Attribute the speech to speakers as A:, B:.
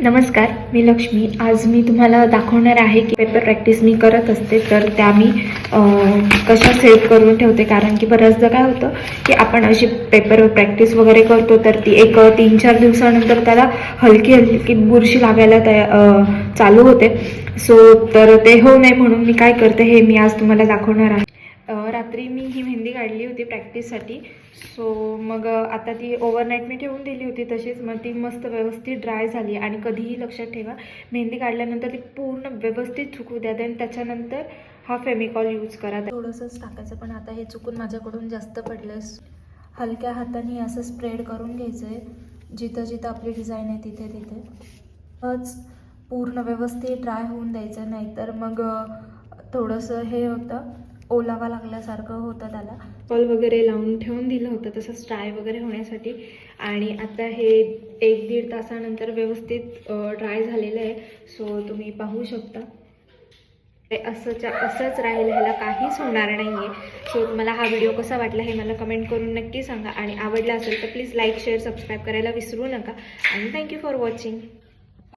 A: नमस्कार, मी लक्ष्मी। आज मी तुम्हाला दाखवणार आहे की पेपर प्रॅक्टिस मी करत असते तर त्या मी कशा सेव्ह करून ठेवते। कारण की बऱ्याचदा काय होतं की आपण अशी पेपर प्रॅक्टिस वगैरे करतो तर ती एक 3-4 दिवसानंतर त्याला हलकी हलकी बुरशी लागायला चालू होते। तर ते होऊ नये म्हणून मी काय करते हे मी आज तुम्हाला दाखवणार आहे। रात्री मी ही मेहंदी काढली होती प्रॅक्टिससाठी। मग आता ती ओव्हरनाईट मी ठेवून दिली होती तशीच। मग ती मस्त व्यवस्थित ड्राय झाली आणि कधीही लक्षात ठेवा, मेहंदी काढल्यानंतर ती पूर्ण व्यवस्थित सुकू द्या, देन त्याच्यानंतर हा फेमिकॉल यूज करा। थोडंसंच टाकायचं, पण आता हे चुकून माझ्याकडून जास्त पडलं। हलक्या हाताने असं स्प्रेड करून घ्यायचं आहे, जिथं जिथं आपली डिझाईन आहे तिथे तिथे पूर्ण व्यवस्थित ड्राय होऊन द्यायचं, नाहीतर मग थोडंसं हे होतं, ओलावा लागल्यासारखं होतं। त्याला कॉल वगैरे लावून ठेवून दिलं होतं तसंच ड्राय वगैरे होण्यासाठी। आणि आता हे 1-1.5 तासानंतर व्यवस्थित ड्राय झालेलं आहे। तुम्ही पाहू शकता ते असंच राहील, ह्याला काहीच होणार नाही आहे। तुम्हाला हा व्हिडिओ कसा वाटला हे मला कमेंट करून नक्की सांगा, आणि आवडला असेल तर प्लीज लाईक, शेअर, सबस्क्राईब करायला विसरू नका। आणि थँक्यू फॉर वॉचिंग।